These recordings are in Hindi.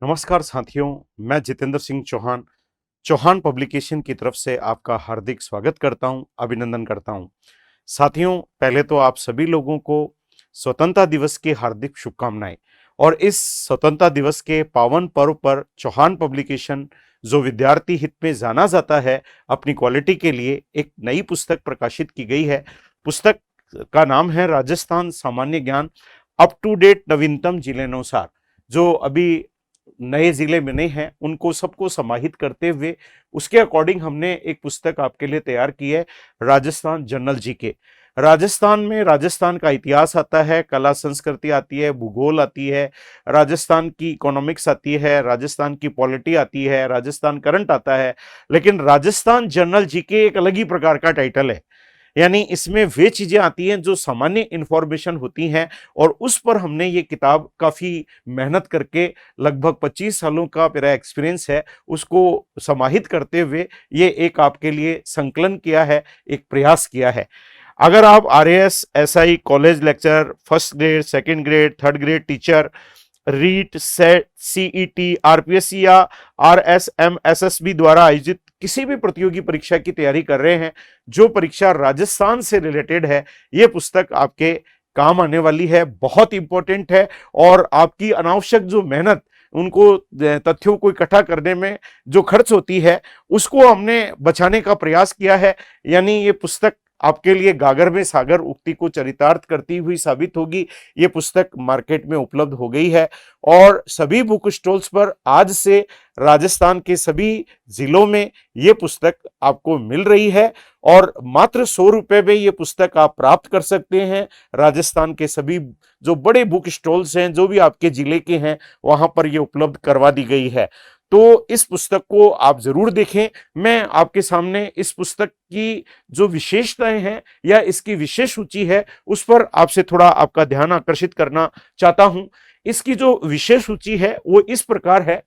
नमस्कार साथियों, मैं जितेंद्र सिंह चौहान चौहान पब्लिकेशन की तरफ से आपका हार्दिक स्वागत करता हूं, अभिनंदन करता हूं। साथियों, पहले तो आप सभी लोगों को स्वतंत्रता दिवस की हार्दिक शुभकामनाएं। और इस स्वतंत्रता दिवस के पावन पर्व पर चौहान पब्लिकेशन, जो विद्यार्थी हित में जाना जाता है, अपनी क्वालिटी के लिए एक नई पुस्तक प्रकाशित की गई है। पुस्तक का नाम है राजस्थान सामान्य ज्ञान, अप टू डेट नवीनतम जिलेनुसार। जो अभी नए जिले बने हैं उनको सबको समाहित करते हुए उसके अकॉर्डिंग हमने एक पुस्तक आपके लिए तैयार की है। Rajasthan general GK. राजस्थान में राजस्थान का इतिहास आता है, कला संस्कृति आती है, भूगोल आती है, राजस्थान की इकोनॉमिक्स आती है, राजस्थान की पॉलिटी आती है, राजस्थान करंट आता है। लेकिन राजस्थान जनरल जीके एक अलग ही प्रकार का टाइटल है। यानी इसमें वे चीजें आती हैं जो सामान्य इंफॉर्मेशन होती हैं, और उस पर हमने ये किताब काफी मेहनत करके, लगभग 25 सालों का मेरा एक्सपीरियंस है, उसको समाहित करते हुए ये एक आपके लिए संकलन किया है, एक प्रयास किया है। अगर आप RAS, SI, college lecture, first grade, second grade, third grade teacher, REET, SET, CET, RPSC या आरएसएमएसएसबी द्वारा आयोजित किसी भी प्रतियोगी परीक्षा की तैयारी कर रहे हैं, जो परीक्षा राजस्थान से रिलेटेड है, ये पुस्तक आपके काम आने वाली है, बहुत इंपॉर्टेंट है। और आपकी अनावश्यक जो मेहनत, उनको तथ्यों को इकट्ठा करने में जो खर्च होती है, उसको हमने बचाने का प्रयास किया है। यानी ये पुस्तक आपके लिए गागर में सागर उक्ति को चरितार्थ करती हुई साबित होगी। ये पुस्तक मार्केट में उपलब्ध हो गई है और सभी बुक स्टॉल्स पर आज से राजस्थान के सभी जिलों में ये पुस्तक आपको मिल रही है। और मात्र 100 रुपए में ये पुस्तक आप प्राप्त कर सकते हैं। राजस्थान के सभी जो बड़े बुक स्टॉल्स हैं, जो भी आपके जिले के हैं, वहां पर ये उपलब्ध करवा दी गई है। तो इस पुस्तक को आप जरूर देखें। मैं आपके सामने इस पुस्तक की जो विशेषताएं हैं या इसकी विशेष सूची है, उस पर आपसे थोड़ा आपका ध्यान आकर्षित करना चाहता हूं। इसकी जो विशेष सूची है वो इस प्रकार है।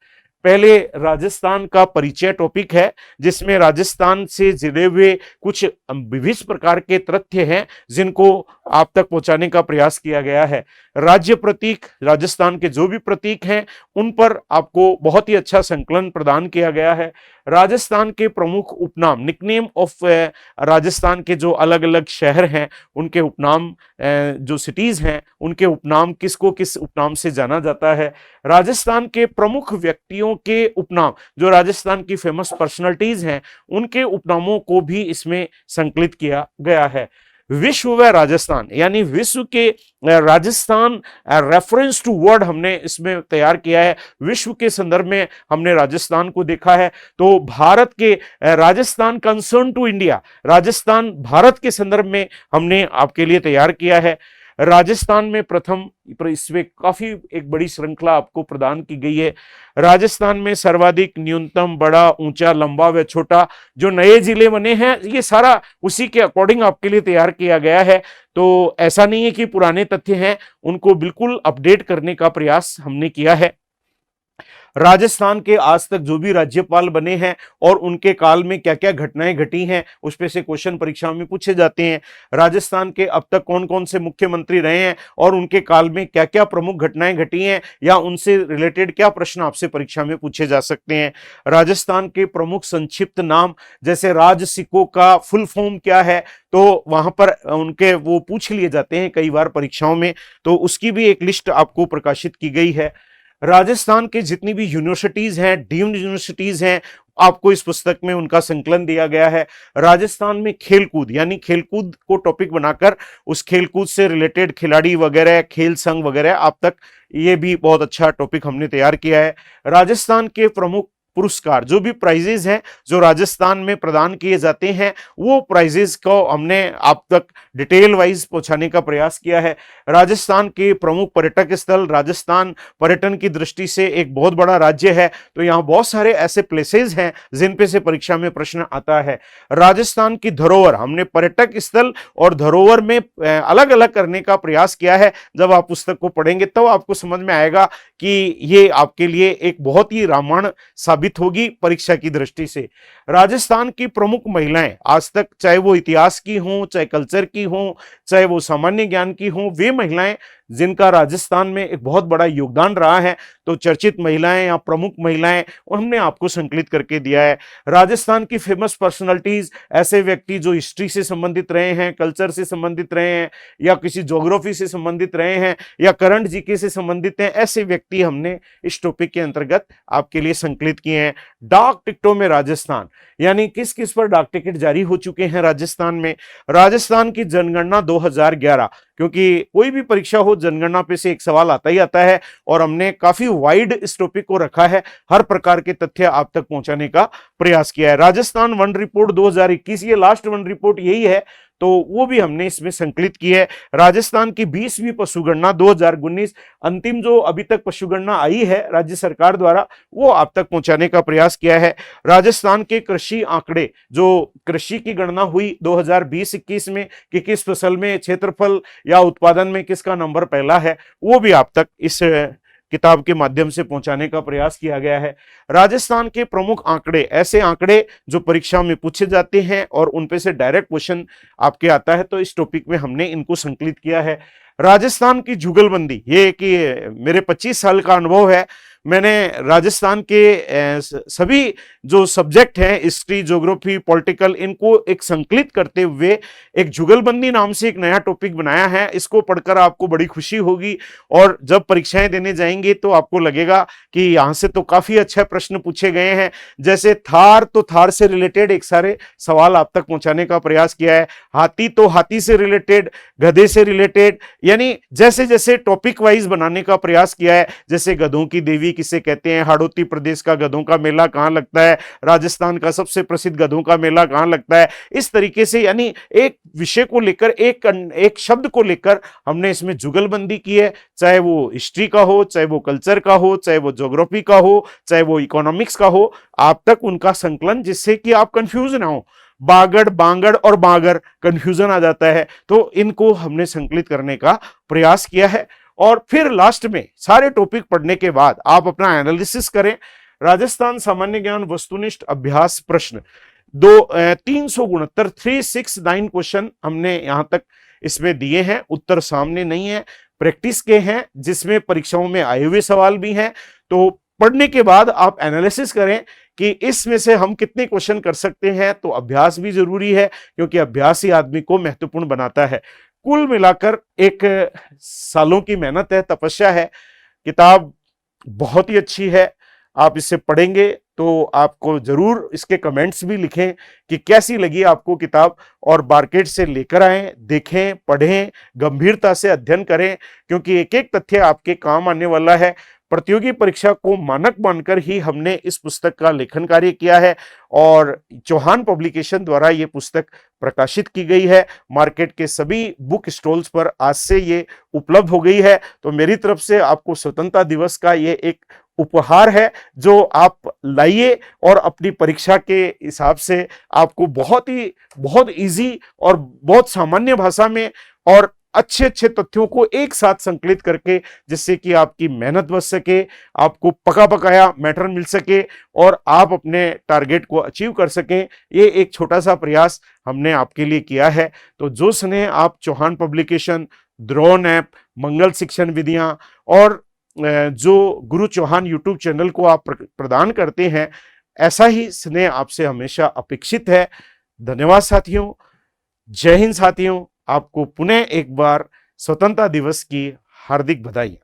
पहले राजस्थान का परिचय टॉपिक है, जिसमें राजस्थान से जुड़े हुए कुछ विभिन्न प्रकार के तथ्य हैं जिनको आप तक पहुंचाने का प्रयास किया गया है। राज्य प्रतीक, राजस्थान के जो भी प्रतीक हैं उन पर आपको बहुत ही अच्छा संकलन प्रदान किया गया है। राजस्थान के प्रमुख उपनाम, निकनेम ऑफ राजस्थान के जो अलग अलग शहर हैं उनके उपनाम, जो सिटीज हैं उनके उपनाम, किसको किस उपनाम से जाना जाता है। राजस्थान के प्रमुख व्यक्तियों के उपनाम, जो राजस्थान की फेमस पर्सनालिटीज हैं, उनके उपनामों को भी इसमें संकलित किया गया है। विश्व व राजस्थान, यानी विश्व के राजस्थान रेफरेंस टू वर्ड हमने इसमें तैयार किया है। विश्व के संदर्भ में हमने राजस्थान को देखा है। तो भारत के Rajasthan concern to India, Rajasthan Bharat के संदर्भ में हमने आपके लिए तैयार किया है। राजस्थान में प्रथम, इसमें काफी एक बड़ी श्रृंखला आपको प्रदान की गई है। राजस्थान में सर्वाधिक, न्यूनतम, बड़ा, ऊंचा, लंबा व छोटा, जो नए जिले बने हैं, ये सारा उसी के अकॉर्डिंग आपके लिए तैयार किया गया है। तो ऐसा नहीं है कि पुराने तथ्य हैं, उनको बिल्कुल अपडेट करने का प्रयास हमने किया है। राजस्थान के आज तक जो भी राज्यपाल बने हैं और उनके काल में क्या क्या घटनाएं घटी हैं, उस पे से क्वेश्चन परीक्षा में पूछे जाते हैं। राजस्थान के अब तक कौन कौन से मुख्यमंत्री रहे हैं और उनके काल में क्या क्या प्रमुख घटनाएं घटी हैं, या उनसे रिलेटेड क्या प्रश्न आपसे परीक्षा में पूछे जा सकते हैं। राजस्थान के प्रमुख संक्षिप्त नाम, जैसे राज सिक्कों का फुल फॉर्म क्या है, तो वहां पर उनके वो पूछ लिए जाते हैं कई बार परीक्षाओं में, तो उसकी भी एक लिस्ट आपको प्रकाशित की गई है। राजस्थान के जितनी भी यूनिवर्सिटीज हैं, डीम्ड यूनिवर्सिटीज हैं, आपको इस पुस्तक में उनका संकलन दिया गया है। राजस्थान में खेलकूद, यानी खेलकूद को टॉपिक बनाकर उस खेलकूद से रिलेटेड खिलाड़ी वगैरह, खेल संघ वगैरह, आप तक ये भी बहुत अच्छा टॉपिक हमने तैयार किया है। राजस्थान के प्रमुख पुरस्कार, जो भी प्राइजेस हैं जो राजस्थान में प्रदान किए जाते हैं, वो प्राइजेस को हमने आप तक डिटेल वाइज पहुंचाने का प्रयास किया है। राजस्थान के प्रमुख पर्यटक स्थल, राजस्थान पर्यटन की दृष्टि से एक बहुत बड़ा राज्य है, तो यहाँ बहुत सारे ऐसे प्लेसेस हैं जिन पे से परीक्षा में प्रश्न आता है। राजस्थान की धरोहर, हमने पर्यटक स्थल और धरोहर में अलग अलग करने का प्रयास किया है। जब आप पुस्तक को पढ़ेंगे तब आपको समझ में आएगा कि ये आपके लिए एक बहुत ही रामायण साबित होगी परीक्षा की दृष्टि से। राजस्थान की प्रमुख महिलाएं, आज तक चाहे वो इतिहास की हों, चाहे कल्चर की हों, चाहे वो सामान्य ज्ञान की हों, वे महिलाएं जिनका राजस्थान में एक बहुत बड़ा योगदान रहा है, तो चर्चित महिलाएं या प्रमुख महिलाएं, हमने आपको संकलित करके दिया है। राजस्थान की फेमस पर्सनालिटीज, ऐसे व्यक्ति जो हिस्ट्री से संबंधित रहे हैं, कल्चर से संबंधित रहे हैं, या किसी ज्योग्राफी से संबंधित रहे हैं, या करंट जीके से संबंधित हैं, ऐसे व्यक्ति हमने इस टॉपिक के अंतर्गत आपके लिए संकलित किए हैं। डाक टिकटों में राजस्थान, यानी किस किस पर डाक टिकट जारी हो चुके हैं राजस्थान में। राजस्थान की जनगणना 2011, क्योंकि कोई भी परीक्षा हो जनगणना पे से एक सवाल आता ही आता है, और हमने काफी वाइड इस टॉपिक को रखा है, हर प्रकार के तथ्य आप तक पहुंचाने का प्रयास किया है। राजस्थान वन रिपोर्ट 2021, ये लास्ट वन रिपोर्ट यही है, तो वो भी हमने इसमें संकलित की है। राजस्थान की 20वीं पशुगणना 2019, अंतिम जो अभी तक पशुगणना आई है राज्य सरकार द्वारा, वो आप तक पहुंचाने का प्रयास किया है। राजस्थान के कृषि आंकड़े, जो कृषि की गणना हुई 2020-21 में कि किस फसल में क्षेत्रफल या उत्पादन में किसका नंबर पहला है, वो भी आप तक इस किताब के माध्यम से पहुंचाने का प्रयास किया गया है। राजस्थान के प्रमुख आंकड़े, ऐसे आंकड़े जो परीक्षा में पूछे जाते हैं और उन पे से डायरेक्ट क्वेश्चन आपके आता है, तो इस टॉपिक में हमने इनको संकलित किया है। राजस्थान की जुगलबंदी, ये कि मेरे 25 साल का अनुभव है, मैंने राजस्थान के सभी जो सब्जेक्ट हैं, हिस्ट्री, ज्योग्राफी, पॉलिटिकल, इनको एक संकलित करते हुए एक जुगलबंदी नाम से एक नया टॉपिक बनाया है। इसको पढ़कर आपको बड़ी खुशी होगी, और जब परीक्षाएं देने जाएंगे तो आपको लगेगा कि यहां से तो काफी अच्छे प्रश्न पूछे गए हैं। जैसे थार, तो थार से रिलेटेड एक सारे सवाल आप तक पहुंचाने का प्रयास किया है। हाथी, तो हाथी से रिलेटेड, गधे से रिलेटेड, यानी जैसे जैसे टॉपिक वाइज बनाने का प्रयास किया है। जैसे गधों की देवी किसे कहते हैं, हाड़ौती प्रदेश का गधों का मेला कहां लगता है, राजस्थान का सबसे प्रसिद्ध गधों का मेला कहां लगता है, इस तरीके से, यानी एक विषय को लेकर, एक शब्द को लेकर हमने इसमें जुगलबंदी की है। चाहे वो हिस्ट्री का हो, चाहे वो कल्चर का हो, चाहे वो ज्योग्राफी का हो, चाहे वो इकोनॉमिक्स का हो, आप तक उनका संकलन, जिससे कि आप कंफ्यूज ना हो। बागड़, बांगड़ और बागर कंफ्यूजन आ जाता है, तो इनको हमने संकलित करने का प्रयास किया है। और फिर लास्ट में सारे टॉपिक पढ़ने के बाद आप अपना एनालिसिस करें। राजस्थान सामान्य ज्ञान वस्तुनिष्ठ अभ्यास प्रश्न 369 क्वेश्चन हमने यहां तक इसमें दिए हैं। उत्तर सामने नहीं है, प्रैक्टिस के हैं, जिसमें परीक्षाओं में आए हुए सवाल भी हैं। तो पढ़ने के बाद आप एनालिसिस करें कि इसमें से हम कितने क्वेश्चन कर सकते हैं। तो अभ्यास भी जरूरी है, क्योंकि अभ्यास ही आदमी को महत्वपूर्ण बनाता है। कुल मिलाकर एक सालों की मेहनत है, तपस्या है। किताब बहुत ही अच्छी है, आप इसे पढ़ेंगे तो आपको जरूर इसके कमेंट्स भी लिखें कि कैसी लगी आपको किताब, और मार्केट से लेकर आएं, देखें, पढ़ें, गंभीरता से अध्ययन करें, क्योंकि एक एक तथ्य आपके काम आने वाला है। प्रतियोगी परीक्षा को मानक मानकर ही हमने इस पुस्तक का लेखन कार्य किया है, और चौहान पब्लिकेशन द्वारा ये पुस्तक प्रकाशित की गई है। मार्केट के सभी बुक स्टॉल्स पर आज से ये उपलब्ध हो गई है। तो मेरी तरफ से आपको स्वतंत्रता दिवस का ये एक उपहार है, जो आप लाइए, और अपनी परीक्षा के हिसाब से आपको बहुत इजी और बहुत सामान्य भाषा में और अच्छे अच्छे तथ्यों को एक साथ संकलित करके, जिससे कि आपकी मेहनत बच सके, आपको पका पकाया मैटर मिल सके, और आप अपने टारगेट को अचीव कर सकें। ये एक छोटा सा प्रयास हमने आपके लिए किया है। तो जो स्नेह आप चौहान पब्लिकेशन, द्रोण ऐप, मंगल शिक्षण विधियां और जो गुरु चौहान यूट्यूब चैनल को आप प्रदान करते हैं, ऐसा ही स्नेह आपसे हमेशा अपेक्षित है। धन्यवाद साथियों, जय हिंद साथियों। आपको पुनः एक बार स्वतंत्रता दिवस की हार्दिक बधाई।